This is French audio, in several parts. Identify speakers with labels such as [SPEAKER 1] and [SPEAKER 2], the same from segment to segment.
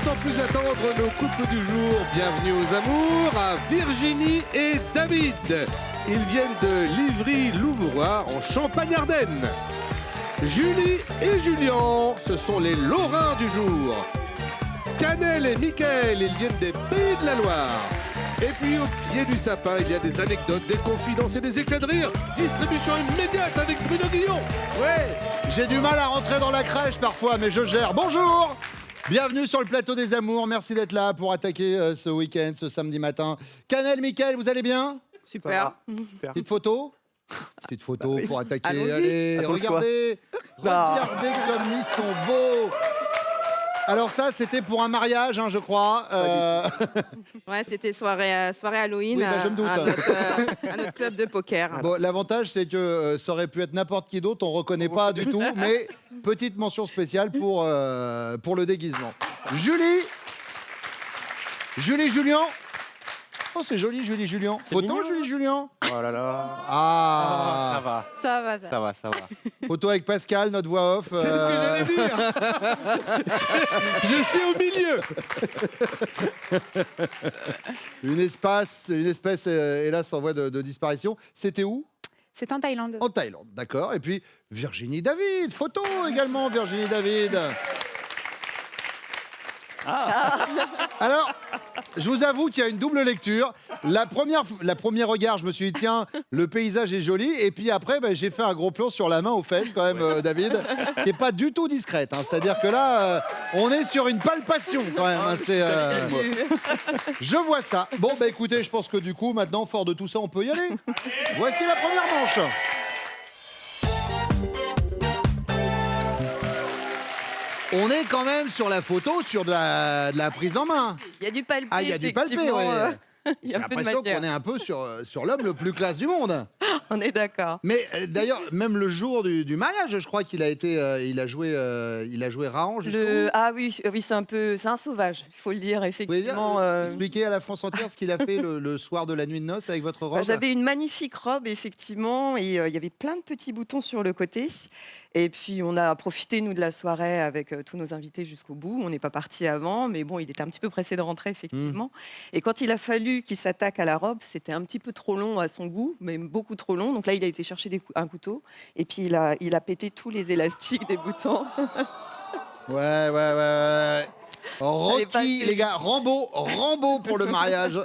[SPEAKER 1] sans plus attendre nos couples du jour, bienvenue aux amours à Virginie et David. Ils viennent de Livry-Louvroy en Champagne-Ardenne. Julie et Julien, ce sont les Lorrains du jour. Canel et Mickaël, ils viennent des Pays de la Loire. Et puis au pied du sapin, il y a des anecdotes, des confidences et des éclats de rire. Distribution immédiate avec Bruno Guillon.
[SPEAKER 2] Ouais, j'ai du mal à rentrer dans la crèche parfois, mais je gère. Bonjour! Bienvenue sur le plateau des amours. Merci d'être là pour attaquer ce week-end, ce samedi matin. Canel, Mickaël, vous allez bien?
[SPEAKER 3] Super.
[SPEAKER 2] Petite photo? Petite photo pour attaquer.
[SPEAKER 3] Allons-y.
[SPEAKER 2] Allez, regardez. Regardez comme ils sont beaux. Alors ça, c'était pour un mariage, hein, je crois.
[SPEAKER 3] Ouais, c'était soirée Halloween
[SPEAKER 2] Oui, bah, je me doute.
[SPEAKER 3] à notre club de poker.
[SPEAKER 2] Bon, l'avantage, c'est que ça aurait pu être n'importe qui d'autre, on ne reconnaît pas du tout, mais petite mention spéciale pour le déguisement. Julie, Julien. Oh, c'est joli, Julie, Julien. Photo,
[SPEAKER 4] mignon,
[SPEAKER 2] Julie, Julien.
[SPEAKER 4] Oh là là.
[SPEAKER 2] Ah,
[SPEAKER 3] Ça va.
[SPEAKER 4] Ça va.
[SPEAKER 2] photo avec Pascal, notre voix off.
[SPEAKER 1] C'est ce que j'allais dire. Je suis au milieu.
[SPEAKER 2] Une espèce, hélas, en voie de disparition. C'était où?
[SPEAKER 5] C'est en Thaïlande.
[SPEAKER 2] En Thaïlande, d'accord. Et puis Virginie David, photo également, Virginie David. Alors, je vous avoue qu'il y a une double lecture. La première regard, je me suis dit, tiens, le paysage est joli. Et puis après, j'ai fait un gros plan sur la main aux fesses, quand même, David, qui n'est pas du tout discrète. Hein. C'est-à-dire que là, on est sur une palpation, quand même. Hein. Je vois ça. Bon, écoutez, je pense que du coup, maintenant, fort de tout ça, on peut y aller. Voici la première manche. On est quand même sur la photo, sur de la prise en main.
[SPEAKER 3] Il y a du palpé.
[SPEAKER 2] Ah, il y a du palpé,
[SPEAKER 3] effectivement,
[SPEAKER 2] ouais.
[SPEAKER 3] il y
[SPEAKER 2] J'ai
[SPEAKER 3] a un peu de
[SPEAKER 2] l'impression
[SPEAKER 3] matière.
[SPEAKER 2] qu'on est un peu sur l'homme le plus classe du monde.
[SPEAKER 3] On est d'accord.
[SPEAKER 2] Mais d'ailleurs, même le jour du mariage, je crois qu'il a été, il a joué Raon jusqu'au bout.
[SPEAKER 6] Ah oui, c'est un sauvage, il faut le dire,
[SPEAKER 2] Vous pouvez dire,
[SPEAKER 6] effectivement.
[SPEAKER 2] expliquer à la France entière ce qu'il a fait le soir de la nuit de noces avec votre robe.
[SPEAKER 6] J'avais une magnifique robe, effectivement, et il y avait plein de petits boutons sur le côté. Et puis, on a profité, nous, de la soirée avec tous nos invités jusqu'au bout. On n'est pas parti avant, mais bon, il était un petit peu pressé de rentrer, effectivement. Et quand il a fallu qu'il s'attaque à la robe, c'était un petit peu trop long à son goût, mais beaucoup trop long. Donc là, il a été chercher un couteau, et puis il a pété tous les élastiques des boutons.
[SPEAKER 2] Ouais. Rocky,
[SPEAKER 6] pas
[SPEAKER 2] les gars, Rambo pour le mariage.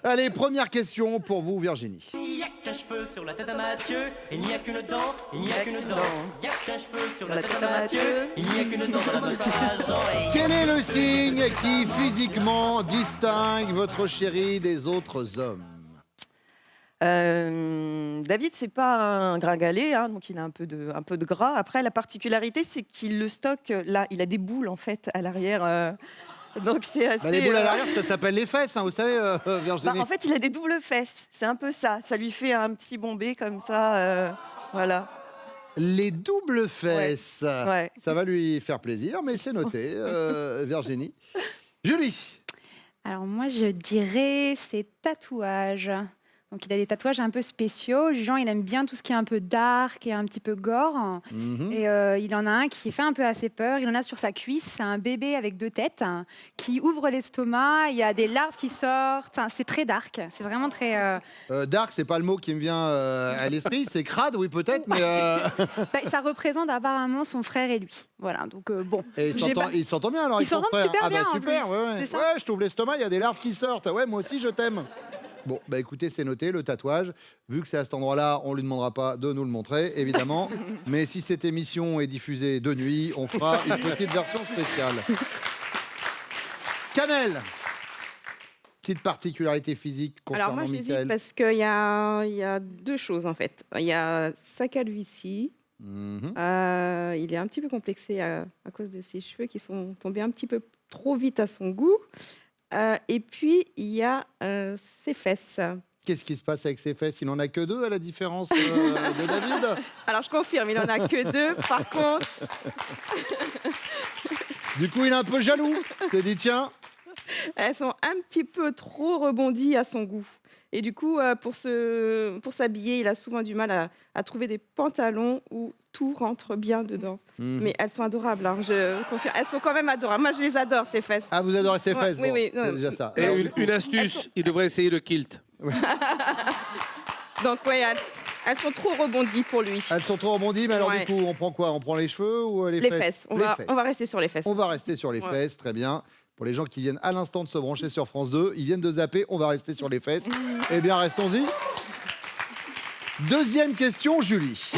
[SPEAKER 2] Allez, première question pour vous, Virginie.
[SPEAKER 7] Il n'y a qu'un cheveu sur la tête à Mathieu, il n'y a qu'une dent, il n'y a qu'une dent. Il n'y a qu'un cheveu sur la tête à Mathieu, il n'y a qu'une dent dans la moustache.
[SPEAKER 2] Quel est le signe qui physiquement distingue votre chéri des autres hommes?
[SPEAKER 6] David, c'est pas un gringalet, hein, donc il a un peu de gras. Après, la particularité, c'est qu'il le stocke là. Il a des boules en fait à l'arrière. Donc c'est assez.
[SPEAKER 2] Les boules à l'arrière, ça s'appelle les fesses, hein, vous savez, Virginie.
[SPEAKER 6] En fait, il a des doubles fesses. C'est un peu ça. Ça lui fait un petit bombé comme ça. Voilà.
[SPEAKER 2] Les doubles fesses.
[SPEAKER 6] Ouais.
[SPEAKER 2] Ça va lui faire plaisir, mais c'est noté, Virginie. Julie.
[SPEAKER 5] Alors moi, je dirais ses tatouages. Donc il a des tatouages un peu spéciaux. Julien, il aime bien tout ce qui est un peu dark et un petit peu gore. Et il en a un qui fait un peu assez peur. Il en a sur sa cuisse. C'est un bébé avec 2 têtes qui ouvre l'estomac. Il y a des larves qui sortent. Enfin, c'est très dark. C'est vraiment très...
[SPEAKER 2] Dark, c'est pas le mot qui me vient à l'esprit. C'est crade, oui, peut-être, mais.
[SPEAKER 5] Ça représente apparemment son frère et lui. Voilà, donc bon.
[SPEAKER 2] Et il s'entend bien alors.
[SPEAKER 5] Ils s'entendent super bien, en
[SPEAKER 2] super,
[SPEAKER 5] plus.
[SPEAKER 2] ouais.
[SPEAKER 5] C'est ça.
[SPEAKER 2] Ouais, je t'ouvre l'estomac, il y a des larves qui sortent. Ouais, moi aussi, je t'aime. Bon, écoutez, c'est noté, le tatouage. Vu que c'est à cet endroit-là, on lui demandera pas de nous le montrer, évidemment. Mais si cette émission est diffusée de nuit, on fera une petite version spéciale. Canel, petite particularité physique concernant
[SPEAKER 3] Alors moi,
[SPEAKER 2] Mickaël.
[SPEAKER 3] j'hésite parce qu'il y a 2 choses, en fait. Il y a sa calvitie. Il est un petit peu complexé à cause de ses cheveux qui sont tombés un petit peu trop vite à son goût. Et puis, il y a ses fesses.
[SPEAKER 2] Qu'est-ce qui se passe avec ses fesses? Il n'en a que 2 à la différence de David.
[SPEAKER 3] Alors, je confirme, il n'en a que 2. Par contre...
[SPEAKER 2] Du coup, il est un peu jaloux. Il te dit, tiens.
[SPEAKER 3] Elles sont un petit peu trop rebondies à son goût. Et du coup, pour s'habiller, il a souvent du mal à trouver des pantalons où tout rentre bien dedans. Mais elles sont adorables, hein, je confirme. Elles sont quand même adorables. Moi, je les adore, ces fesses.
[SPEAKER 2] Ah, vous adorez ses
[SPEAKER 3] Ouais,
[SPEAKER 2] fesses,
[SPEAKER 3] oui,
[SPEAKER 2] bon,
[SPEAKER 3] oui,
[SPEAKER 2] c'est
[SPEAKER 3] non.
[SPEAKER 2] déjà ça.
[SPEAKER 1] Et
[SPEAKER 2] Alors,
[SPEAKER 1] une astuce, il devrait essayer le kilt.
[SPEAKER 3] Donc, ouais, elles sont trop rebondies pour lui.
[SPEAKER 2] elles sont trop rebondies, mais alors
[SPEAKER 3] Ouais.
[SPEAKER 2] du coup, on prend quoi? On prend les cheveux ou les
[SPEAKER 3] Les
[SPEAKER 2] fesses?
[SPEAKER 3] fesses. On
[SPEAKER 2] Les
[SPEAKER 3] va,
[SPEAKER 2] fesses.
[SPEAKER 3] on va rester sur les fesses.
[SPEAKER 2] On va rester sur les
[SPEAKER 3] Ouais.
[SPEAKER 2] fesses, très bien. Pour les gens qui viennent à l'instant de se brancher sur France 2, ils viennent de zapper, on va rester sur les fesses. Eh bien, restons-y. Deuxième question, Julie.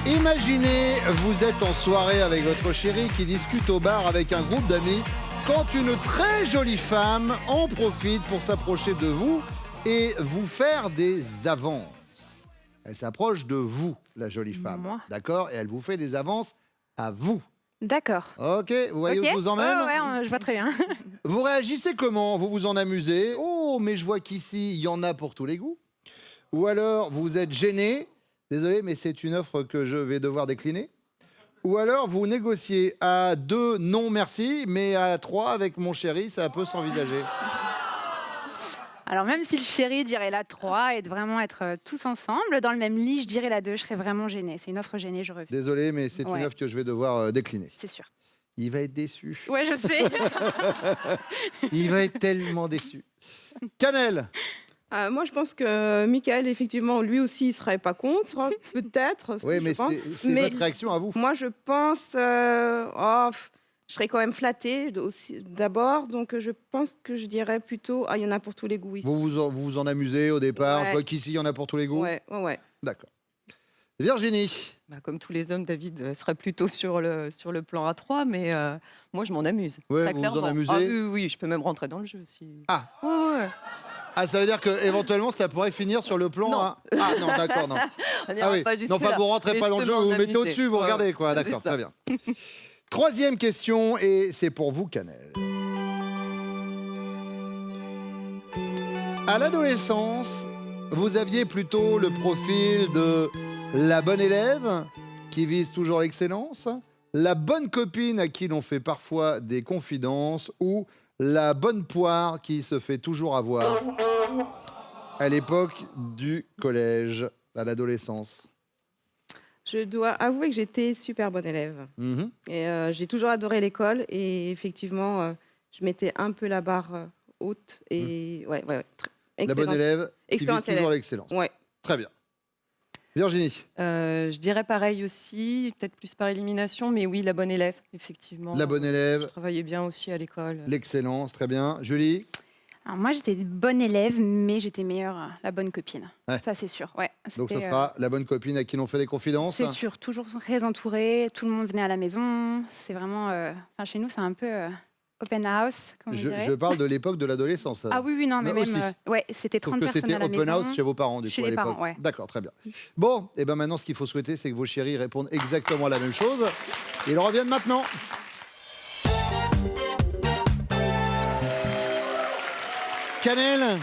[SPEAKER 2] Imaginez, vous êtes en soirée avec votre chéri qui discute au bar avec un groupe d'amis quand une très jolie femme en profite pour s'approcher de vous et vous faire des avances. Elle s'approche de vous, la jolie femme.
[SPEAKER 5] Moi.
[SPEAKER 2] D'accord? Et elle vous fait des avances à vous.
[SPEAKER 5] D'accord.
[SPEAKER 2] Ok, vous voyez
[SPEAKER 5] Ok.
[SPEAKER 2] où je vous emmène?
[SPEAKER 5] Ouais, je vois très bien.
[SPEAKER 2] Vous réagissez comment? Vous vous en amusez? Oh, mais je vois qu'ici, il y en a pour tous les goûts. Ou alors, vous êtes gêné. Désolé, mais c'est une offre que je vais devoir décliner. Ou alors, vous négociez à 2, non merci, mais à 3, avec mon chéri, ça peut s'envisager.
[SPEAKER 5] Alors même si le chéri dirait la 3 et de vraiment être tous ensemble dans le même lit, je dirais la 2, je serais vraiment gênée. C'est une offre gênée, je refuse.
[SPEAKER 2] Désolé, mais c'est une
[SPEAKER 5] Ouais.
[SPEAKER 2] offre que je vais devoir décliner.
[SPEAKER 5] C'est sûr.
[SPEAKER 2] Il va être déçu.
[SPEAKER 5] Ouais, je sais.
[SPEAKER 2] Il va être tellement déçu. Cannelle,
[SPEAKER 3] Moi, je pense que Michael, effectivement, lui aussi, il serait pas contre, peut-être.
[SPEAKER 2] oui,
[SPEAKER 3] je
[SPEAKER 2] mais
[SPEAKER 3] pense.
[SPEAKER 2] c'est
[SPEAKER 3] Mais
[SPEAKER 2] votre réaction à vous.
[SPEAKER 3] moi, je pense, je serais quand même flattée aussi d'abord, donc je pense que je dirais plutôt, il y en a pour tous les goûts ici.
[SPEAKER 2] Vous en amusez au départ.
[SPEAKER 3] Ouais.
[SPEAKER 2] Je vois qu'ici, il y en a pour tous les goûts.
[SPEAKER 3] Ouais, ouais, ouais.
[SPEAKER 2] D'accord. Virginie,
[SPEAKER 6] Bah, comme tous les hommes, David serait plutôt sur le plan A3, mais moi, je m'en amuse.
[SPEAKER 2] Ouais,
[SPEAKER 6] très
[SPEAKER 2] vous vous en
[SPEAKER 6] clairement.
[SPEAKER 2] amusez
[SPEAKER 6] Ah, oui, oui, je peux même rentrer dans le jeu. Si...
[SPEAKER 2] Ah.
[SPEAKER 6] Ouais, ouais.
[SPEAKER 2] ah, ça veut dire que éventuellement ça pourrait finir sur le plan.
[SPEAKER 6] Non.
[SPEAKER 2] Ah non, d'accord, non.
[SPEAKER 6] On n'ira
[SPEAKER 2] Ah oui.
[SPEAKER 6] pas jusque
[SPEAKER 2] Non, enfin,
[SPEAKER 6] là.
[SPEAKER 2] vous rentrez
[SPEAKER 6] Mais
[SPEAKER 2] pas
[SPEAKER 6] je
[SPEAKER 2] dans le
[SPEAKER 6] peux
[SPEAKER 2] jeu, vous
[SPEAKER 6] m'en
[SPEAKER 2] vous mettez
[SPEAKER 6] amuser.
[SPEAKER 2] au-dessus, vous
[SPEAKER 6] Ouais,
[SPEAKER 2] regardez
[SPEAKER 6] ouais.
[SPEAKER 2] quoi.
[SPEAKER 6] C'est
[SPEAKER 2] D'accord,
[SPEAKER 6] ça.
[SPEAKER 2] très bien. Troisième question, et c'est pour vous, Cannelle. À l'adolescence, vous aviez plutôt le profil de la bonne élève qui vise toujours l'excellence, la bonne copine à qui l'on fait parfois des confidences ou la bonne poire qui se fait toujours avoir à l'époque du collège, à l'adolescence.
[SPEAKER 3] Je dois avouer que j'étais super bonne élève.
[SPEAKER 2] Mhm.
[SPEAKER 3] Et j'ai toujours adoré l'école. Et effectivement, je mettais un peu la barre haute. Et ouais, ouais,
[SPEAKER 2] La bonne élève qui vise
[SPEAKER 3] Excellente
[SPEAKER 2] toujours
[SPEAKER 3] élève.
[SPEAKER 2] l'excellence.
[SPEAKER 3] Ouais.
[SPEAKER 2] Très bien. Virginie,
[SPEAKER 6] Je dirais pareil aussi, peut-être plus par élimination, mais oui, la bonne élève, effectivement.
[SPEAKER 2] la bonne
[SPEAKER 6] Je
[SPEAKER 2] élève,
[SPEAKER 6] travaillais bien aussi à l'école.
[SPEAKER 2] l'excellence, très bien. Julie,
[SPEAKER 5] Alors moi, j'étais bonne élève, mais j'étais meilleure, la bonne copine.
[SPEAKER 2] Ouais.
[SPEAKER 5] Ça, c'est sûr. Ouais.
[SPEAKER 2] donc ce
[SPEAKER 5] C'était,
[SPEAKER 2] sera la bonne copine à qui l'on fait des confidences.
[SPEAKER 5] C'est sûr, toujours très entourée, tout le monde venait à la maison. C'est vraiment. Enfin, chez nous, c'est un peu open house, comme on dirait.
[SPEAKER 2] Je parle de l'époque de l'adolescence.
[SPEAKER 5] Ah oui, oui, non, mais
[SPEAKER 2] Mais
[SPEAKER 5] même.
[SPEAKER 2] aussi.
[SPEAKER 5] Ouais, c'était
[SPEAKER 2] Sauf
[SPEAKER 5] 30
[SPEAKER 2] que
[SPEAKER 5] personnes
[SPEAKER 2] c'était
[SPEAKER 5] à la
[SPEAKER 2] open
[SPEAKER 5] maison.
[SPEAKER 2] house chez vos parents, du
[SPEAKER 5] Chez
[SPEAKER 2] coup, à
[SPEAKER 5] les parents,
[SPEAKER 2] l'époque.
[SPEAKER 5] ouais.
[SPEAKER 2] D'accord, très bien. Bon, et ben maintenant, ce qu'il faut souhaiter, c'est que vos chéris répondent exactement à la même chose. Ils reviennent maintenant. Cannelle,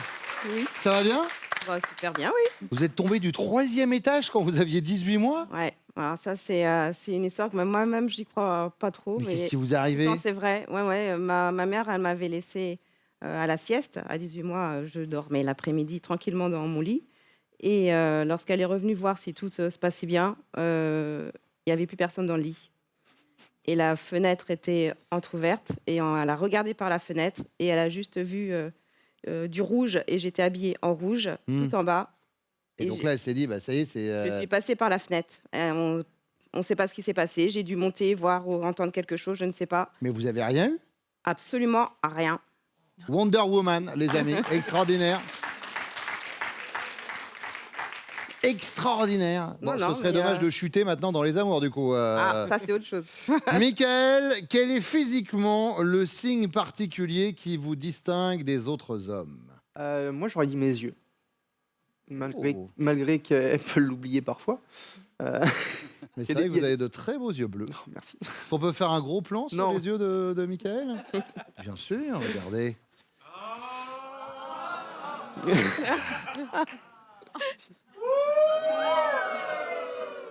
[SPEAKER 3] Oui,
[SPEAKER 2] ça va bien?
[SPEAKER 3] bah, super bien, oui.
[SPEAKER 2] Vous êtes tombé du 3e étage quand vous aviez 18 mois?
[SPEAKER 3] Ouais, alors ça, c'est une histoire que moi-même, je n'y crois pas trop.
[SPEAKER 2] Mais
[SPEAKER 3] Mais
[SPEAKER 2] qu'est-ce qui vous est arrivé?
[SPEAKER 3] non, c'est vrai. Ouais, ouais, ma mère, elle m'avait laissé à la sieste. À 18 mois, je dormais l'après-midi tranquillement dans mon lit. Et lorsqu'elle est revenue voir si tout se passait bien, il n'y avait plus personne dans le lit. Et la fenêtre était entrouverte. Et elle a regardé par la fenêtre et elle a juste vu du rouge. Et j'étais habillée en rouge, tout en bas.
[SPEAKER 2] Et donc là, elle s'est dit, bah, ça y est, c'est...
[SPEAKER 3] Je suis passée par la fenêtre. On ne sait pas ce qui s'est passé. J'ai dû monter, voir ou entendre quelque chose, je ne sais pas.
[SPEAKER 2] Mais vous avez rien eu?
[SPEAKER 3] Absolument rien.
[SPEAKER 2] Wonder Woman, les amis, extraordinaire. Extraordinaire. Bon,
[SPEAKER 3] Non, non,
[SPEAKER 2] ce serait
[SPEAKER 3] mais,
[SPEAKER 2] dommage de chuter maintenant dans les amours, du coup.
[SPEAKER 3] Ah, ça, c'est autre chose.
[SPEAKER 2] Michael, quel est physiquement le signe particulier qui vous distingue des autres hommes?
[SPEAKER 4] Moi, j'aurais dit mes yeux.
[SPEAKER 2] Oh.
[SPEAKER 4] Malgré qu'elle peut l'oublier parfois.
[SPEAKER 2] Mais
[SPEAKER 4] Il y
[SPEAKER 2] c'est
[SPEAKER 4] a
[SPEAKER 2] vrai
[SPEAKER 4] des-
[SPEAKER 2] que vous avez de très beaux yeux bleus.
[SPEAKER 4] Oh, merci.
[SPEAKER 2] On peut faire un gros plan sur
[SPEAKER 4] Non.
[SPEAKER 2] les yeux de Michael? Bien sûr, regardez.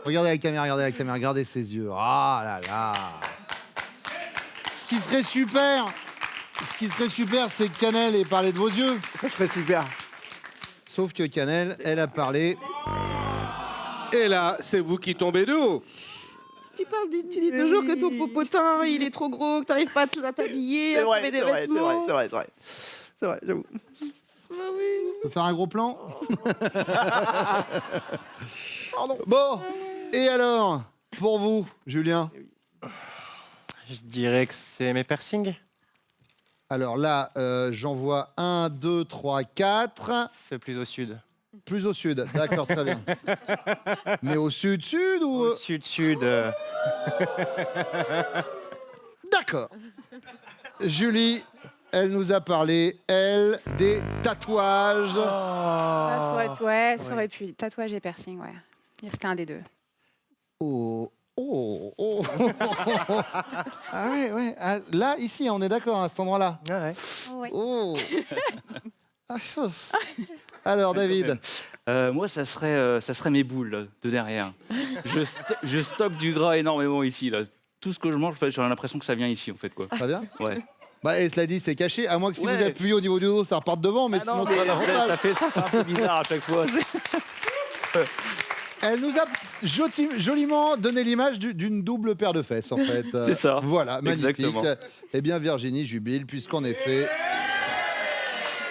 [SPEAKER 2] Regardez la caméra, regardez ses yeux. Ah là là. Ce qui serait super, Ce qui serait super, c'est que Canel ait parlé de vos yeux.
[SPEAKER 4] Ça serait super.
[SPEAKER 2] Sauf que Canel, elle a parlé.
[SPEAKER 1] Et là, c'est vous qui tombez de haut.
[SPEAKER 3] Tu dis toujours que ton popotin, il est trop gros, que t'arrives pas à t'habiller,
[SPEAKER 4] C'est
[SPEAKER 3] à
[SPEAKER 4] vrai,
[SPEAKER 3] trouver des
[SPEAKER 4] c'est vrai,
[SPEAKER 3] vêtements.
[SPEAKER 4] c'est vrai. C'est vrai, j'avoue.
[SPEAKER 3] Ah oui.
[SPEAKER 2] On peut faire un gros plan.
[SPEAKER 4] Pardon.
[SPEAKER 2] Bon, et alors, pour vous, Julien?
[SPEAKER 8] Je dirais que c'est mes piercings.
[SPEAKER 2] Alors là, j'en vois 1, 2, 3, 4.
[SPEAKER 8] C'est plus au sud.
[SPEAKER 2] Plus au sud, d'accord, très bien. Mais au sud-sud ou...
[SPEAKER 8] Au sud-sud.
[SPEAKER 2] D'accord. Julie, elle nous a parlé, elle, des tatouages.
[SPEAKER 5] Ah, ça aurait pu. Tatouage et piercing, ouais. C'était un des deux.
[SPEAKER 2] Oh, oh, oh. Ah ouais, ouais. Ah, là, ici, on est d'accord, à cet endroit-là.
[SPEAKER 8] Ah ouais.
[SPEAKER 5] Ouais.
[SPEAKER 2] Oh. Ah, chaud. Alors, David.
[SPEAKER 9] Moi, ça serait mes boules là, de derrière. Je stocke du gras énormément ici. Là. Tout ce que je mange, en fait, j'ai l'impression que ça vient ici, en fait. Quoi.
[SPEAKER 2] Très bien.
[SPEAKER 9] Ouais.
[SPEAKER 2] Bah, et cela dit, c'est caché, à moins que si
[SPEAKER 9] Ouais.
[SPEAKER 2] vous appuyez au niveau du dos, ça reparte devant, mais
[SPEAKER 9] Ah non,
[SPEAKER 2] sinon, ça va l'avantage.
[SPEAKER 9] ça fait un peu bizarre à chaque fois.
[SPEAKER 2] Elle nous a joliment donné l'image d'une double paire de fesses, en fait.
[SPEAKER 9] C'est ça.
[SPEAKER 2] Voilà, magnifique.
[SPEAKER 9] Exactement.
[SPEAKER 2] Eh bien, Virginie jubile, puisqu'en effet...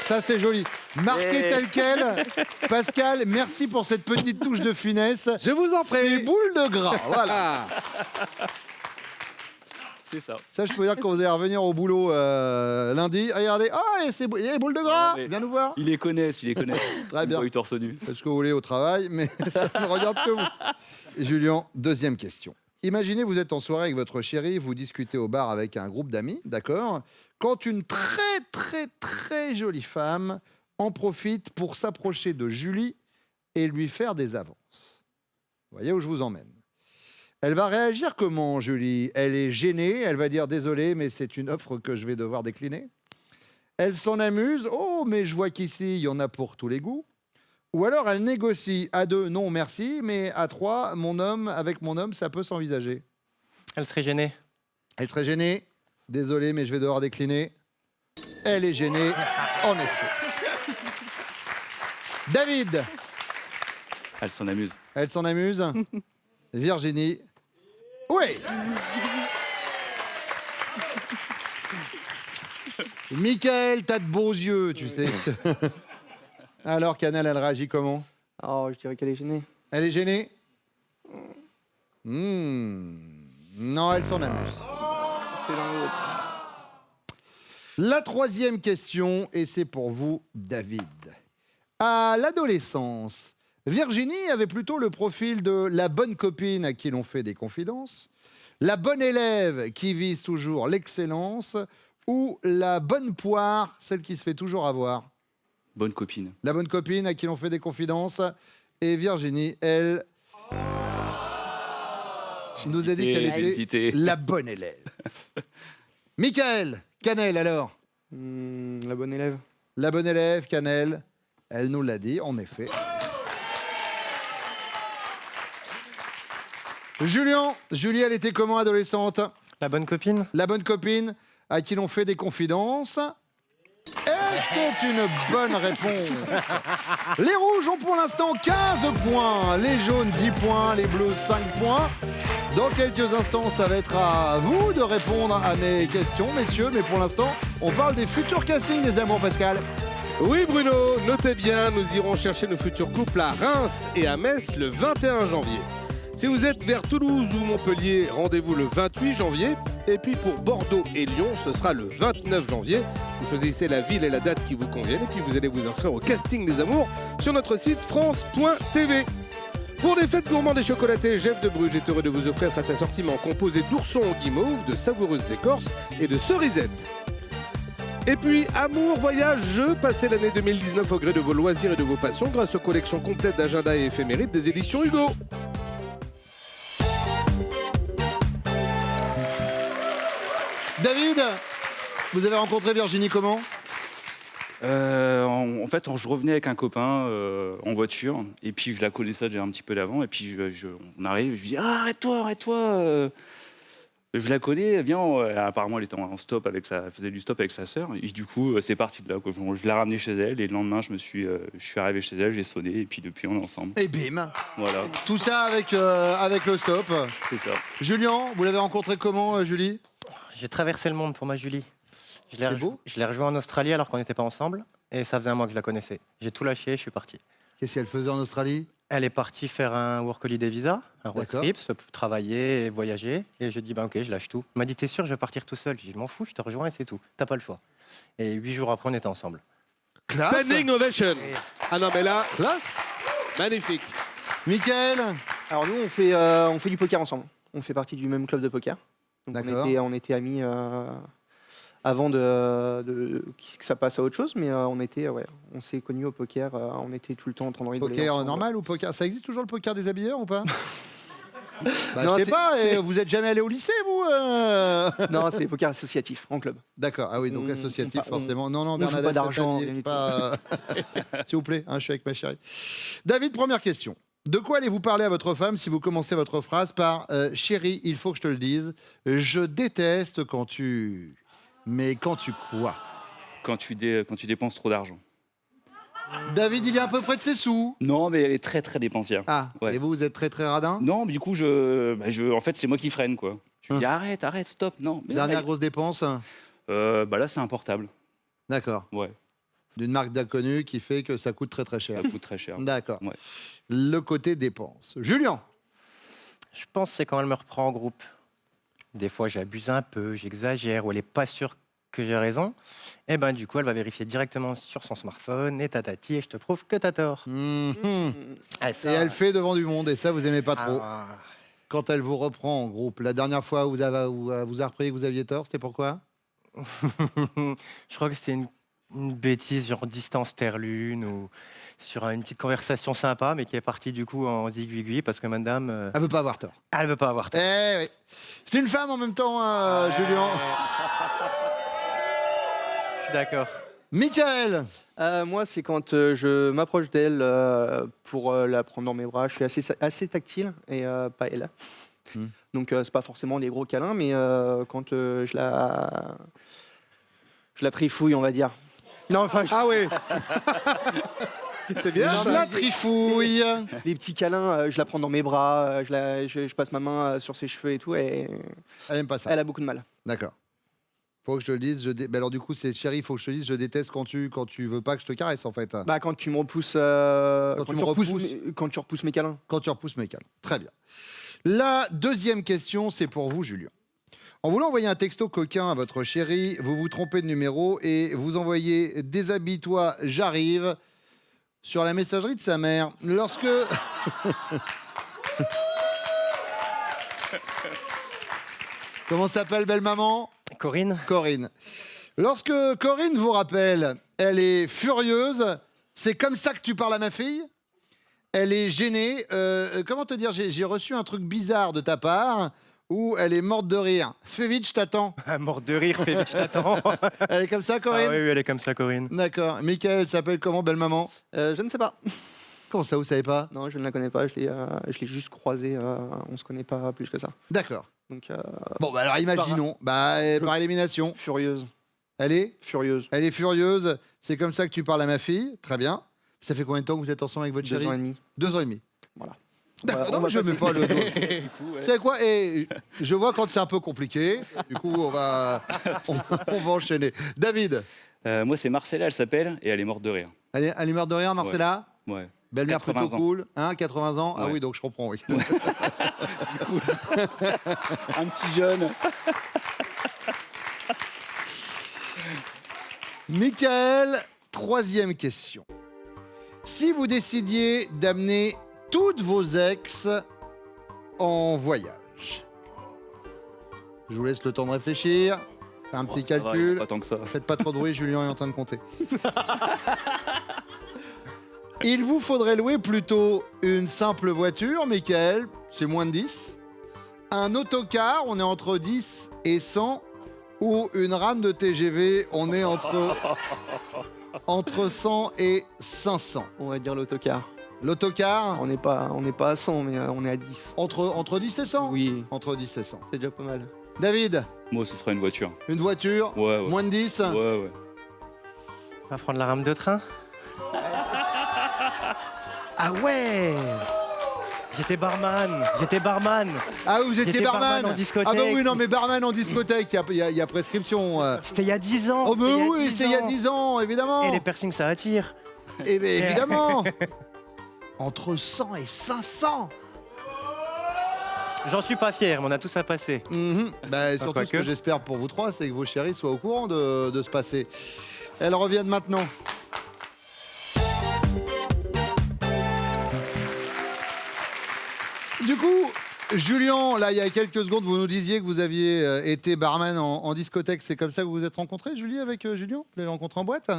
[SPEAKER 2] Ça, c'est joli. Marqué
[SPEAKER 9] Et-
[SPEAKER 2] tel quel. Pascal, merci pour cette petite touche de finesse.
[SPEAKER 1] Je vous en
[SPEAKER 2] C'est
[SPEAKER 1] prie.
[SPEAKER 2] boule de gras. Voilà.
[SPEAKER 9] C'est ça.
[SPEAKER 2] Ça, je peux dire que quand vous allez revenir au boulot lundi, regardez. Ah, il y a les boules de gras.
[SPEAKER 9] Non, mais-
[SPEAKER 2] Viens nous voir.
[SPEAKER 9] Ils les connaissent.
[SPEAKER 2] Très bien.
[SPEAKER 9] Ils me voient torse nu.
[SPEAKER 2] Faites ce que vous voulez au travail, mais ça ne regarde que vous. Julien, deuxième question. Imaginez, vous êtes en soirée avec votre chérie, vous discutez au bar avec un groupe d'amis, d'accord? Quand une très, très, très jolie femme en profite pour s'approcher de Julie et lui faire des avances. Vous voyez où je vous emmène? Elle va réagir comment, Julie? Elle est gênée, elle va dire « Désolé, mais c'est une offre que je vais devoir décliner ». Elle s'en amuse. « Oh, mais je vois qu'ici, il y en a pour tous les goûts ». Ou alors elle négocie. À 2, non merci, mais à 3, avec mon homme, ça peut s'envisager.
[SPEAKER 8] Elle serait gênée.
[SPEAKER 2] Elle serait gênée. Désolé, mais je vais devoir décliner. Elle est gênée, en effet. David,
[SPEAKER 9] Elle s'en amuse.
[SPEAKER 2] elle s'en amuse. Virginie, oui. Michael, t'as de beaux yeux, tu sais. Alors, Canal, elle réagit comment?
[SPEAKER 4] Oh, je dirais qu'elle est gênée.
[SPEAKER 2] Elle est gênée? Non, elle s'en amuse.
[SPEAKER 4] C'est dans l'autre.
[SPEAKER 2] La troisième question, et c'est pour vous, David. À l'adolescence, Virginie avait plutôt le profil de la bonne copine à qui l'on fait des confidences, la bonne élève qui vise toujours l'excellence, ou la bonne poire, celle qui se fait toujours avoir.
[SPEAKER 9] Bonne copine.
[SPEAKER 2] La bonne copine à qui l'on fait des confidences. Et Virginie, elle, nous a dit qu'elle
[SPEAKER 9] J'ai
[SPEAKER 2] était
[SPEAKER 9] hésité.
[SPEAKER 2] la bonne élève. Michael, Canel alors.
[SPEAKER 4] La bonne élève.
[SPEAKER 2] La bonne élève, Canel, elle nous l'a dit, en effet. Julien, Julie, elle était comment adolescente?
[SPEAKER 8] La bonne copine?
[SPEAKER 2] La bonne copine à qui l'on fait des confidences. Et c'est une bonne réponse. Les rouges ont pour l'instant 15 points, les jaunes 10 points, les bleus 5 points. Dans quelques instants, ça va être à vous de répondre à mes questions, messieurs. Mais pour l'instant, on parle des futurs castings des Amours, Pascal.
[SPEAKER 1] Oui, Bruno, notez bien, nous irons chercher nos futurs couples à Reims et à Metz le 21 janvier. Si vous êtes vers Toulouse ou Montpellier, rendez-vous le 28 janvier. Et puis pour Bordeaux et Lyon, ce sera le 29 janvier. Vous choisissez la ville et la date qui vous conviennent et puis vous allez vous inscrire au casting des amours sur notre site France.tv. Pour des fêtes gourmandes et chocolatées, Jeff de Bruges est heureux de vous offrir cet assortiment composé d'oursons au guimauve, de savoureuses écorces et de cerisettes. Et puis, amour, voyage, jeu, passez l'année 2019 au gré de vos loisirs et de vos passions grâce aux collections complètes d'agenda et éphémérides des éditions Hugo.
[SPEAKER 2] David, vous avez rencontré Virginie comment?
[SPEAKER 9] En fait, je revenais avec un copain en voiture, et puis je la connaissais déjà un petit peu d'avant, et puis on arrive, je lui dis ah, arrête-toi. Je la connais, elle vient, apparemment elle était en stop avec elle faisait du stop avec sa sœur, et du coup c'est parti de là, quoi. Je l'ai ramenée chez elle, et le lendemain je suis arrivé chez elle, j'ai sonné, et puis depuis on est ensemble.
[SPEAKER 2] Et bim.
[SPEAKER 9] Voilà,
[SPEAKER 2] Tout ça avec le stop.
[SPEAKER 9] c'est ça.
[SPEAKER 2] Julien, vous l'avez rencontré comment, Julie?
[SPEAKER 8] J'ai traversé le monde pour ma Julie.
[SPEAKER 2] C'est beau.
[SPEAKER 8] Je l'ai rejoint en Australie alors qu'on n'était pas ensemble. Et ça faisait un mois que je la connaissais. J'ai tout lâché, je suis parti.
[SPEAKER 2] Qu'est-ce qu'elle faisait en Australie?
[SPEAKER 8] Elle est partie faire un work holiday visa, un road
[SPEAKER 2] D'accord.
[SPEAKER 8] trip, travailler et voyager. Et je dis, bah ok, je lâche tout. Elle m'a dit, t'es sûr, je vais partir tout seul. Je dis, je m'en fous, je te rejoins et c'est tout. T'as pas le choix. Et 8 jours après, on était ensemble.
[SPEAKER 2] Classe.
[SPEAKER 1] Standing ovation. Ah non, mais là,
[SPEAKER 2] Classe.
[SPEAKER 1] magnifique.
[SPEAKER 2] Mickaël.
[SPEAKER 4] Alors nous, on fait du poker ensemble. On fait partie du même club de poker. Donc
[SPEAKER 2] D'accord.
[SPEAKER 4] on était amis avant que ça passe à autre chose, mais on s'est connus au poker. On était tout le temps en train de rigoler
[SPEAKER 2] Poker
[SPEAKER 4] ensemble.
[SPEAKER 2] normal ou poker? Ça existe toujours le poker des habilleurs ou pas? Bah,
[SPEAKER 4] Non,
[SPEAKER 2] je sais
[SPEAKER 4] c'est-
[SPEAKER 2] pas,
[SPEAKER 4] c'est-
[SPEAKER 2] vous êtes jamais allé au lycée, vous
[SPEAKER 4] Non, c'est poker associatif, en club.
[SPEAKER 2] D'accord, ah oui, donc associatif,
[SPEAKER 4] on-
[SPEAKER 2] forcément. Non,
[SPEAKER 4] on joue
[SPEAKER 2] Bernadette,
[SPEAKER 4] pas d'argent,
[SPEAKER 2] c'est
[SPEAKER 4] rien du
[SPEAKER 2] pas... S'il vous plaît, hein, je suis avec ma chérie. David, première question. De quoi allez-vous parler à votre femme si vous commencez votre phrase par chérie, il faut que je te le dise, je déteste quand tu... Mais quand tu quoi?
[SPEAKER 9] Quand tu dépenses trop d'argent.
[SPEAKER 2] David, il est à peu près de ses sous.
[SPEAKER 9] Non, mais elle est très très dépensière.
[SPEAKER 2] Ah,
[SPEAKER 9] Ouais.
[SPEAKER 2] et vous êtes très très radin?
[SPEAKER 9] Non, mais du coup, en fait, c'est moi qui freine, quoi. Je lui dis arrête, stop, non. Mais
[SPEAKER 2] Dernière grosse dépense?
[SPEAKER 9] bah là, c'est un portable.
[SPEAKER 2] D'accord.
[SPEAKER 9] Ouais,
[SPEAKER 2] D'une marque d'inconnu qui fait que ça coûte très très cher.
[SPEAKER 9] ça coûte très cher.
[SPEAKER 2] D'accord.
[SPEAKER 9] Ouais.
[SPEAKER 2] Le côté dépense. Julien.
[SPEAKER 8] Je pense que c'est quand elle me reprend en groupe. Des fois, j'abuse un peu, j'exagère, ou elle n'est pas sûre que j'ai raison. Et ben du coup, elle va vérifier directement sur son smartphone, et tatati, et je te prouve que t'as tort.
[SPEAKER 2] Mhm.
[SPEAKER 8] Ah,
[SPEAKER 2] Et
[SPEAKER 8] ça,
[SPEAKER 2] elle fait devant du monde, et ça, vous aimez pas trop.
[SPEAKER 8] ah,
[SPEAKER 2] Quand elle vous reprend en groupe, la dernière fois où vous a repris que vous aviez tort, c'était pourquoi?
[SPEAKER 8] je crois que c'était une bêtise, genre distance Terre-Lune, ou sur une petite conversation sympa, mais qui est partie du coup en zigouigui, parce que madame,
[SPEAKER 2] Elle veut pas avoir tort.
[SPEAKER 8] elle veut pas avoir tort.
[SPEAKER 2] Eh oui. C'est une femme en même temps, hein, Julien.
[SPEAKER 8] Je suis d'accord.
[SPEAKER 2] Michael.
[SPEAKER 4] Moi, c'est quand je m'approche d'elle pour la prendre dans mes bras. Je suis assez tactile et pas elle.
[SPEAKER 2] Hmm.
[SPEAKER 4] Donc, c'est pas forcément des gros câlins, mais quand je la trifouille, on va dire. Non, enfin,
[SPEAKER 1] Ah oui. C'est bien
[SPEAKER 2] Je
[SPEAKER 1] ça.
[SPEAKER 2] la trifouille.
[SPEAKER 4] les petits câlins, je la prends dans mes bras, je passe ma main sur ses cheveux et tout, et
[SPEAKER 2] Elle aime pas ça.
[SPEAKER 4] elle a beaucoup de mal.
[SPEAKER 2] D'accord. Faut que je te le dise. Ben alors du coup, c'est chérie, faut que je te dise, je déteste quand tu veux pas que je te caresse en fait.
[SPEAKER 4] Bah, quand tu me repousses, quand tu repousses mes câlins.
[SPEAKER 2] Quand tu repousses mes câlins. Très bien. La deuxième question, c'est pour vous, Julien. En voulant envoyer un texto coquin à votre chérie, vous vous trompez de numéro et vous envoyez « Déshabille-toi, j'arrive » sur la messagerie de sa mère. Lorsque... Comment s'appelle belle maman?
[SPEAKER 8] Corinne,
[SPEAKER 2] Corinne. Lorsque Corinne vous rappelle, elle est furieuse. C'est comme ça que tu parles à ma fille? Elle est gênée. Comment te dire? J'ai reçu un truc bizarre de ta part où elle est morte de rire. Fais vite, je t'attends.
[SPEAKER 8] mort de rire, fais vite, je t'attends.
[SPEAKER 2] Elle est comme ça,
[SPEAKER 8] Ah
[SPEAKER 2] Corinne?
[SPEAKER 8] oui, oui, elle est comme ça, Corinne.
[SPEAKER 2] D'accord. Michael s'appelle comment, belle maman?
[SPEAKER 4] Je ne sais pas.
[SPEAKER 2] Comment ça, vous savez pas?
[SPEAKER 4] Non, je ne la connais pas. Je l'ai juste croisée. On se connaît pas plus que ça.
[SPEAKER 2] D'accord.
[SPEAKER 4] Donc,
[SPEAKER 2] Bon, bah alors imaginons. Bah, par élimination.
[SPEAKER 4] furieuse.
[SPEAKER 2] Elle est
[SPEAKER 4] Furieuse.
[SPEAKER 2] C'est comme ça que tu parles à ma fille. Très bien. Ça fait combien de temps que vous êtes ensemble avec votre
[SPEAKER 4] 2
[SPEAKER 2] chérie?
[SPEAKER 4] ans et demi.
[SPEAKER 2] 2 ans et demi.
[SPEAKER 4] Voilà.
[SPEAKER 2] D'accord,
[SPEAKER 4] On
[SPEAKER 2] non,
[SPEAKER 4] va
[SPEAKER 2] mais je
[SPEAKER 4] passer.
[SPEAKER 2] mets pas le doigt. Vous savez quoi? Et je vois quand c'est un peu compliqué. Du coup, on va enchaîner. David,
[SPEAKER 9] Moi, c'est Marcella, elle s'appelle, et elle est morte de rire.
[SPEAKER 2] elle est morte de rire, Marcella?
[SPEAKER 9] Ouais.
[SPEAKER 2] Belle-mère
[SPEAKER 9] 80
[SPEAKER 2] plutôt
[SPEAKER 9] ans.
[SPEAKER 2] cool. Hein, 80 ans? Ah
[SPEAKER 9] Ouais.
[SPEAKER 2] oui, donc je comprends. Oui.
[SPEAKER 9] Un petit jeune.
[SPEAKER 2] Michael, troisième question. Si vous décidiez d'amener toutes vos ex en voyage, je vous laisse le temps de réfléchir. Faites un petit
[SPEAKER 9] Ça va, il y en a
[SPEAKER 2] calcul.
[SPEAKER 9] pas tant que ça.
[SPEAKER 2] Faites pas trop de bruit, Julien est en train de compter. Il vous faudrait louer plutôt une simple voiture, Michael, c'est moins de 10. Un autocar, on est entre 10 et 100. Ou une rame de TGV, on est entre 100 et 500.
[SPEAKER 4] On va dire l'autocar.
[SPEAKER 2] L'autocar,
[SPEAKER 4] On n'est pas à 100, mais on est à 10.
[SPEAKER 2] entre 10 et 100.
[SPEAKER 4] Oui,
[SPEAKER 2] Entre 10 et 100.
[SPEAKER 4] c'est déjà pas mal.
[SPEAKER 2] David,
[SPEAKER 9] Moi, ce sera une voiture.
[SPEAKER 2] une voiture,
[SPEAKER 9] Ouais, ouais.
[SPEAKER 2] moins de 10.
[SPEAKER 9] Ouais, ouais.
[SPEAKER 8] On va prendre la rame de train.
[SPEAKER 2] Ah ouais.
[SPEAKER 8] J'étais barman.
[SPEAKER 2] Ah oui, vous étiez
[SPEAKER 8] J'étais
[SPEAKER 2] barman
[SPEAKER 8] en discothèque.
[SPEAKER 2] Ah bah oui, non mais barman en discothèque, il y a prescription.
[SPEAKER 8] C'était il y a 10 ans.
[SPEAKER 2] Oh mais
[SPEAKER 8] c'était
[SPEAKER 2] oui, c'est il y a 10 ans, évidemment.
[SPEAKER 8] Et les piercings, ça attire.
[SPEAKER 2] Eh bien, évidemment. Entre 100 et 500.
[SPEAKER 8] J'en suis pas fier, mais on a tous à passer.
[SPEAKER 2] Bah, surtout ce que j'espère pour vous trois, c'est que vos chéris soient au courant de ce passé. Elles reviennent maintenant. Du coup, Julien, là, il y a quelques secondes, vous nous disiez que vous aviez été barman en discothèque. C'est comme ça que vous vous êtes rencontrés, Julie, avec Julien? Vous l'avez rencontré en boîte?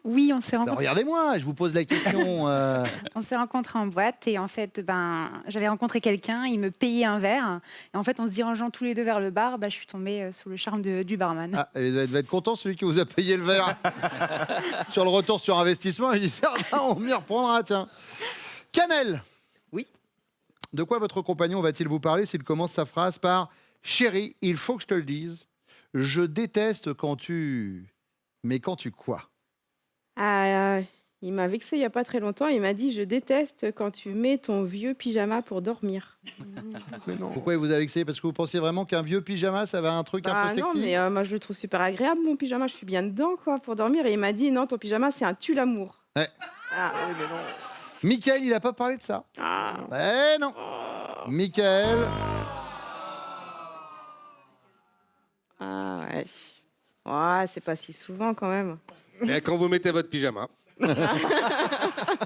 [SPEAKER 5] Oui, on s'est
[SPEAKER 2] Alors,
[SPEAKER 5] rencontrés.
[SPEAKER 2] regardez-moi, je vous pose la question.
[SPEAKER 5] On s'est rencontrés en boîte et en fait, j'avais rencontré quelqu'un, il me payait un verre. Et en fait, en se dirigeant tous les deux vers le bar, je suis tombée sous le charme du barman.
[SPEAKER 2] Ah, et vous devez être content, celui qui vous a payé le verre. Sur le retour sur investissement, il dit on m'y reprendra, tiens. Cannelle.
[SPEAKER 6] Oui.
[SPEAKER 2] De quoi votre compagnon va-t-il vous parler s'il commence sa phrase par « Chérie, il faut que je te le dise, je déteste quand tu... » Mais quand tu quoi?
[SPEAKER 3] Il m'a vexé il n'y a pas très longtemps. Il m'a dit je déteste quand tu mets ton vieux pyjama pour dormir.
[SPEAKER 2] Pourquoi il vous a vexé? Parce que vous pensiez vraiment qu'un vieux pyjama, ça avait un truc un peu sexy?
[SPEAKER 3] Non, mais moi je le trouve super agréable mon pyjama. Je suis bien dedans quoi pour dormir. Et il m'a dit non, ton pyjama c'est un tue-l'amour.
[SPEAKER 2] Ouais.
[SPEAKER 3] Ah oui, mais non.
[SPEAKER 2] Mickaël, il n'a pas parlé de ça.
[SPEAKER 3] Ah.
[SPEAKER 2] Eh non. Mickaël.
[SPEAKER 3] Ah ouais. Ouais, c'est pas si souvent quand même.
[SPEAKER 1] Et quand vous mettez votre pyjama.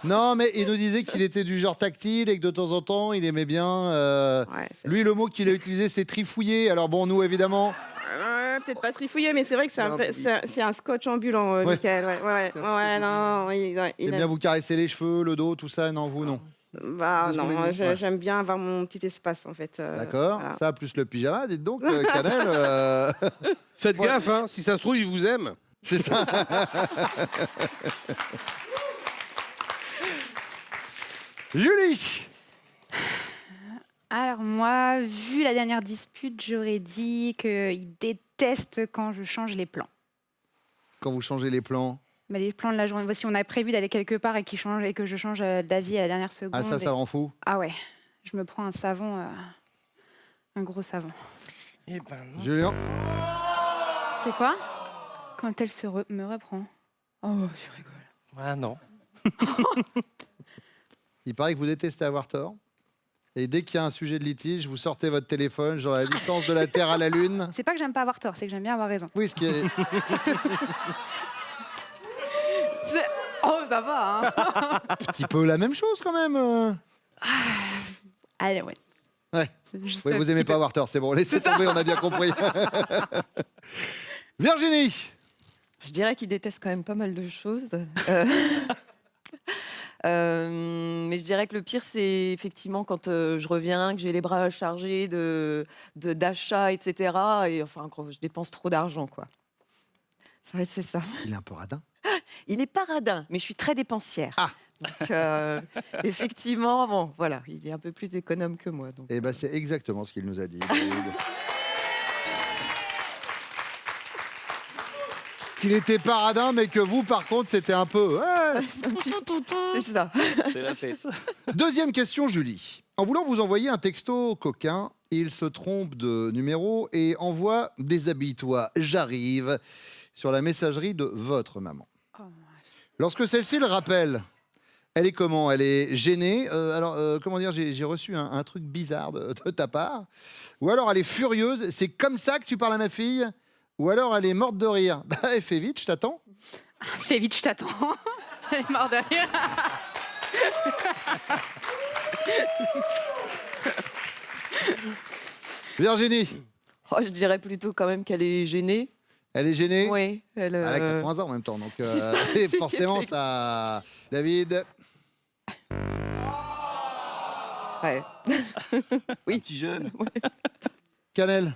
[SPEAKER 2] Non, mais il nous disait qu'il était du genre tactile et que de temps en temps, il aimait bien. Lui, le mot qu'il a utilisé, c'est trifouiller. Alors bon, nous, évidemment.
[SPEAKER 3] Peut-être pas trifouiller, mais c'est vrai que c'est un scotch ambulant, Mickaël. Ouais, non, il
[SPEAKER 2] Il aime
[SPEAKER 3] aime
[SPEAKER 2] bien vous caresser les cheveux, le dos, tout ça. Non, vous, non.
[SPEAKER 3] Bah non, moi, j'aime bien avoir mon petit espace en fait.
[SPEAKER 2] D'accord.
[SPEAKER 3] Voilà.
[SPEAKER 2] Ça, plus le pyjama, dites donc, Cannelle.
[SPEAKER 1] Faites gaffe, hein, si ça se trouve, il vous aime.
[SPEAKER 2] C'est ça. Julie.
[SPEAKER 5] Alors moi, vu la dernière dispute, j'aurais dit qu'il déteste quand je change les plans.
[SPEAKER 2] Quand vous changez les plans.
[SPEAKER 5] Les plans de la journée. Si on a prévu d'aller quelque part et que je change d'avis à la dernière seconde.
[SPEAKER 2] Ah, ça le rend fou.
[SPEAKER 5] Ah ouais, je me prends un savon, un gros savon.
[SPEAKER 8] Eh ben non.
[SPEAKER 2] Julien.
[SPEAKER 5] C'est quoi? Quand elle me reprend. Oh, tu rigoles.
[SPEAKER 8] Ah non.
[SPEAKER 2] Il paraît que vous détestez avoir tort. Et dès qu'il y a un sujet de litige, vous sortez votre téléphone, genre à la distance de la Terre à la Lune.
[SPEAKER 5] C'est pas que j'aime pas avoir tort, c'est que j'aime bien avoir raison.
[SPEAKER 2] Oui, ce qui est...
[SPEAKER 5] Oh, ça va, hein.
[SPEAKER 2] un petit peu la même chose quand même.
[SPEAKER 5] Allez, ouais.
[SPEAKER 2] Ouais.
[SPEAKER 5] Juste
[SPEAKER 2] Oui,
[SPEAKER 5] un
[SPEAKER 2] vous aimez
[SPEAKER 5] petit
[SPEAKER 2] pas
[SPEAKER 5] peu.
[SPEAKER 2] avoir tort, c'est bon, laissez tomber, on a bien compris. Virginie.
[SPEAKER 6] Je dirais qu'il déteste quand même pas mal de choses. Mais je dirais que le pire, c'est effectivement quand je reviens, que j'ai les bras chargés d'achats, etc. Et enfin, quand je dépense trop d'argent, quoi. Ouais, c'est ça.
[SPEAKER 2] Il est un peu radin.
[SPEAKER 6] Il n'est pas radin, mais je suis très dépensière.
[SPEAKER 2] Ah.
[SPEAKER 6] Donc, effectivement, bon, voilà, il est un peu plus économe que moi. Donc,
[SPEAKER 2] Et ben c'est exactement ce qu'il nous a dit. David. Qu'il était pas radin, mais que vous, par contre, c'était un peu... Ouais.
[SPEAKER 6] c'est ça.
[SPEAKER 8] C'est la fête.
[SPEAKER 2] Deuxième question, Julie. En voulant vous envoyer un texto coquin, il se trompe de numéro et envoie « Déshabille-toi, j'arrive » sur la messagerie de votre maman. Lorsque celle-ci le rappelle, elle est comment? Elle est gênée. Comment dire, j'ai reçu un truc bizarre de ta part. Ou alors elle est furieuse. C'est comme ça que tu parles à ma fille? Ou alors elle est morte de rire. Bah, fais vite, je t'attends.
[SPEAKER 5] Fais vite, je t'attends. Elle est morte de rire.
[SPEAKER 2] Virginie.
[SPEAKER 6] Oh, je dirais plutôt quand même qu'elle est gênée.
[SPEAKER 2] Elle est gênée?
[SPEAKER 6] Oui. Elle
[SPEAKER 2] a 80 ans en même temps. Donc,
[SPEAKER 6] ça,
[SPEAKER 2] et
[SPEAKER 6] c'est
[SPEAKER 2] forcément,
[SPEAKER 6] quelque chose.
[SPEAKER 2] ça... David.
[SPEAKER 6] Ouais.
[SPEAKER 9] Oui. Un petit jeune.
[SPEAKER 2] Cannelle.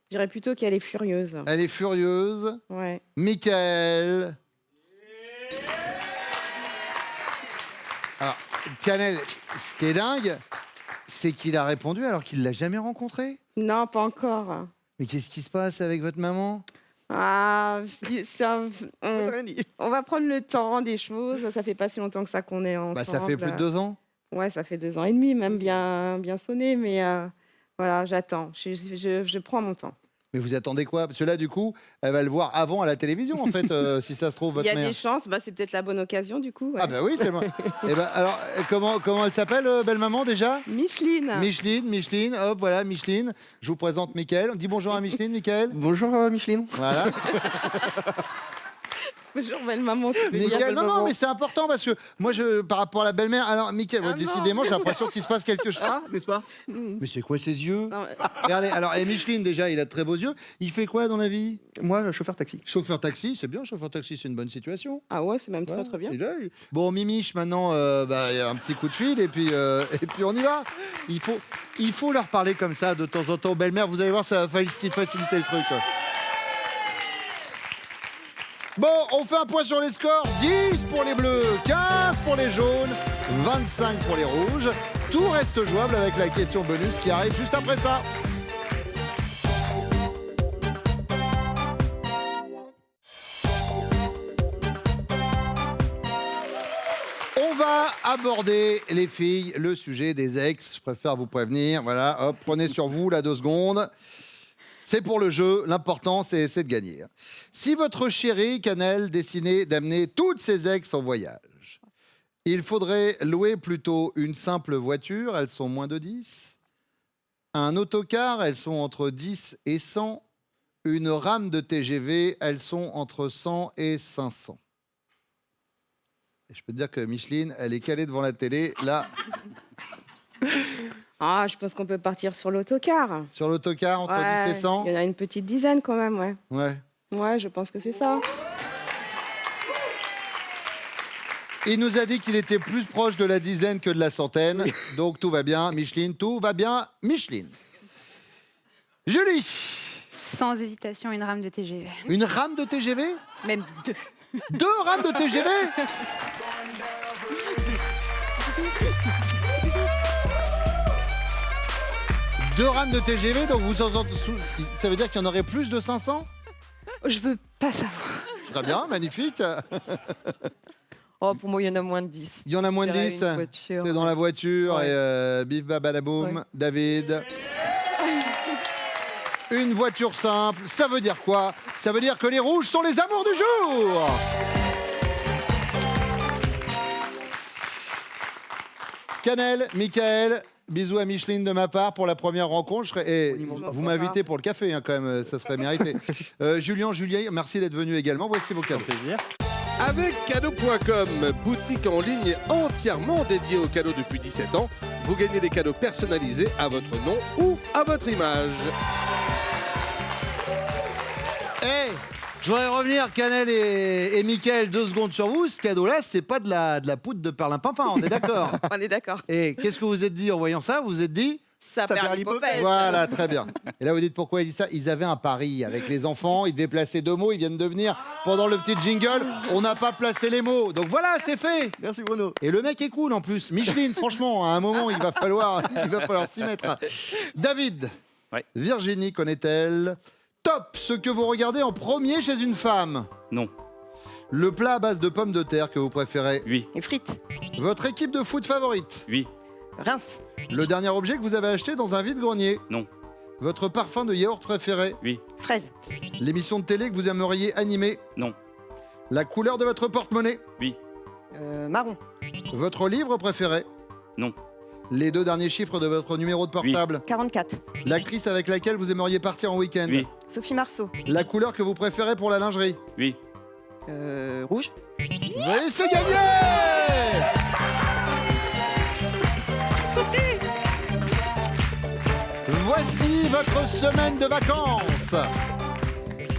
[SPEAKER 3] Je dirais plutôt qu'elle est furieuse.
[SPEAKER 2] Elle est furieuse.
[SPEAKER 3] Ouais.
[SPEAKER 2] Mickaël. Alors, Cannelle, ce qui est dingue, C'est qu'il a répondu alors qu'il l'a jamais rencontré.
[SPEAKER 3] Non, pas encore.
[SPEAKER 2] Mais qu'est-ce qui se passe avec votre maman?
[SPEAKER 3] Ah, on va prendre le temps des choses. Ça fait pas si longtemps que ça qu'on est ensemble.
[SPEAKER 2] Bah, ça fait plus de 2 ans.
[SPEAKER 3] Ouais, ça fait 2 ans et demi, même bien sonné. Mais voilà, j'attends. Je prends mon temps.
[SPEAKER 2] Mais vous attendez quoi? Parce que là, du coup, elle va le voir avant à la télévision, en fait, si ça se trouve,
[SPEAKER 3] Il
[SPEAKER 2] votre
[SPEAKER 3] y a
[SPEAKER 2] mère.
[SPEAKER 3] des chances. C'est peut-être la bonne occasion, du coup. Ouais.
[SPEAKER 2] Ah bah oui, c'est moi. Et ben alors, comment elle s'appelle, belle maman, déjà?
[SPEAKER 3] Micheline.
[SPEAKER 2] Micheline, hop, voilà, Micheline. Je vous présente Mickaël. On dit bonjour à Micheline, Mickaël.
[SPEAKER 4] Bonjour Micheline.
[SPEAKER 2] Voilà.
[SPEAKER 3] Bonjour, belle maman. tu veux dire
[SPEAKER 2] Mickaël,
[SPEAKER 3] belle
[SPEAKER 2] non,
[SPEAKER 3] maman.
[SPEAKER 2] mais c'est important parce que moi, par rapport à la belle-mère, alors Mickaël,
[SPEAKER 3] Ah non.
[SPEAKER 2] décidément, j'ai l'impression qu'il se passe quelque chose.
[SPEAKER 4] Ah, n'est-ce pas?
[SPEAKER 2] Mais c'est quoi ces yeux?
[SPEAKER 3] Non, mais-
[SPEAKER 2] Regardez, alors, et Micheline, déjà, il a de très beaux yeux. Il fait quoi dans la vie?
[SPEAKER 4] Moi, chauffeur taxi.
[SPEAKER 2] Chauffeur taxi, c'est bien, chauffeur taxi, c'est une bonne situation.
[SPEAKER 3] Ah ouais, c'est même
[SPEAKER 2] Voilà,
[SPEAKER 3] très bien.
[SPEAKER 2] déjà, bon, Mimiche, maintenant, il y a un petit coup de fil et puis on y va. Il faut leur parler comme ça de temps en temps aux belles-mères. Vous allez voir, ça va faciliter le truc. Bon, on fait un point sur les scores. 10 pour les bleus, 15 pour les jaunes, 25 pour les rouges. Tout reste jouable avec la question bonus qui arrive juste après ça. On va aborder, les filles, le sujet des ex. Je préfère vous prévenir. Voilà, hop, prenez sur vous, là, 2 secondes. C'est pour le jeu. L'important, c'est de gagner. Si votre chérie, Canel, décidait d'amener toutes ses ex en voyage, il faudrait louer plutôt une simple voiture. Elles sont moins de 10. Un autocar, elles sont entre 10 et 100. Une rame de TGV, elles sont entre 100 et 500. Et je peux te dire que Micheline, elle est calée devant la télé, là,
[SPEAKER 3] Ah, je pense qu'on peut partir sur l'autocar.
[SPEAKER 2] sur l'autocar, entre
[SPEAKER 3] Ouais,
[SPEAKER 2] 10 et 100.
[SPEAKER 3] il y en a une petite dizaine quand même, ouais.
[SPEAKER 2] Ouais.
[SPEAKER 3] Ouais, je pense que c'est ça.
[SPEAKER 2] Il nous a dit qu'il était plus proche de la dizaine que de la centaine. Donc tout va bien, Micheline, tout va bien, Micheline. Julie,
[SPEAKER 5] Sans hésitation, une rame de TGV.
[SPEAKER 2] une rame de TGV?
[SPEAKER 5] Même 2.
[SPEAKER 2] 2 rames de TGV? Deux rames de TGV, donc ça veut dire qu'il y en aurait plus de 500?
[SPEAKER 5] Je veux pas savoir.
[SPEAKER 2] Très bien, magnifique.
[SPEAKER 6] Oh, pour moi, il y en a moins de 10.
[SPEAKER 2] Il y en a moins de
[SPEAKER 6] Je dirais
[SPEAKER 2] 10.
[SPEAKER 6] une voiture.
[SPEAKER 2] C'est dans la voiture.
[SPEAKER 6] Ouais.
[SPEAKER 2] Et bif babadaboum.
[SPEAKER 6] Ouais.
[SPEAKER 2] David. Une voiture simple. Ça veut dire quoi? Ça veut dire que les rouges sont les amours du jour. Canel, Mickaël, bisous à Micheline de ma part pour la première rencontre. Et vous m'invitez pour le café, hein, quand même, ça serait mérité. Julien, merci d'être venu également. Voici vos cadeaux.
[SPEAKER 8] Plaisir.
[SPEAKER 1] Avec cadeaux.com, boutique en ligne entièrement dédiée aux cadeaux depuis 17 ans, vous gagnez des cadeaux personnalisés à votre nom ou à votre image.
[SPEAKER 2] Hey, je voudrais revenir, Canel et Mickaël, 2 secondes sur vous. Ce cadeau-là, c'est pas de la poudre de perlimpinpin, on est d'accord?
[SPEAKER 3] On est d'accord.
[SPEAKER 2] Et qu'est-ce que vous vous êtes dit en voyant ça? Vous vous êtes dit?
[SPEAKER 3] Ça perd l'hypopète.
[SPEAKER 2] Voilà, très bien. Et là, vous dites pourquoi il dit ça? Ils avaient un pari avec les enfants, ils devaient placer 2 mots, ils viennent de venir pendant le petit jingle. On n'a pas placé les mots. Donc voilà, c'est fait.
[SPEAKER 4] Merci Bruno.
[SPEAKER 2] Et le mec est cool en plus. Micheline, franchement, à un moment, il va falloir s'y mettre. David,
[SPEAKER 9] Ouais.
[SPEAKER 2] Virginie connaît-elle? Top, ce que vous regardez en premier chez une femme.
[SPEAKER 9] Non.
[SPEAKER 2] Le plat à base de pommes de terre que vous préférez.
[SPEAKER 9] Oui.
[SPEAKER 6] Et frites.
[SPEAKER 2] Votre équipe de foot favorite.
[SPEAKER 9] Oui.
[SPEAKER 6] Reims.
[SPEAKER 2] Le dernier objet que vous avez acheté dans un vide-grenier.
[SPEAKER 9] Non.
[SPEAKER 2] Votre parfum de yaourt préféré.
[SPEAKER 9] Oui.
[SPEAKER 6] Fraises.
[SPEAKER 2] L'émission de télé que vous aimeriez animer.
[SPEAKER 9] Non.
[SPEAKER 2] La couleur de votre porte-monnaie.
[SPEAKER 9] Oui.
[SPEAKER 6] Marron.
[SPEAKER 2] Votre livre préféré.
[SPEAKER 9] Non.
[SPEAKER 2] Les 2 derniers chiffres de votre numéro de portable.
[SPEAKER 6] 44.
[SPEAKER 2] L'actrice avec laquelle vous aimeriez partir en week-end.
[SPEAKER 9] Oui.
[SPEAKER 6] Sophie Marceau.
[SPEAKER 2] La couleur que vous préférez pour la lingerie.
[SPEAKER 9] Oui.
[SPEAKER 6] Rouge.
[SPEAKER 2] Et c'est gagné! Voici votre semaine de vacances.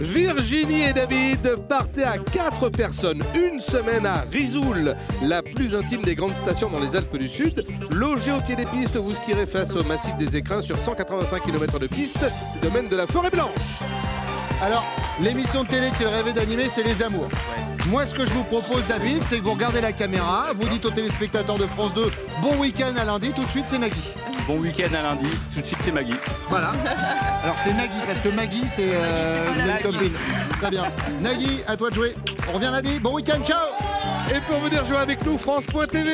[SPEAKER 1] Virginie et David partaient à 4 personnes, une semaine à Risoul, la plus intime des grandes stations dans les Alpes du Sud. Logé au pied des pistes, vous skierez face au massif des Écrins sur 185 km de piste du domaine de la Forêt Blanche.
[SPEAKER 2] Alors, l'émission de télé qu'il rêvait d'animer, c'est Les Amours. Moi, ce que je vous propose, David, c'est que vous regardez la caméra, vous dites aux téléspectateurs de France 2, bon week-end à lundi, tout de suite, c'est Nagui.
[SPEAKER 9] bon week-end à lundi. Tout de suite, c'est Maggie.
[SPEAKER 2] Voilà. Alors c'est Nagui, parce que Maggie, c'est une
[SPEAKER 9] Nagui.
[SPEAKER 2] copine. Très bien. Nagui, à toi de jouer. On revient lundi. Bon week-end, ciao.
[SPEAKER 1] Et pour venir jouer avec nous, France.tv.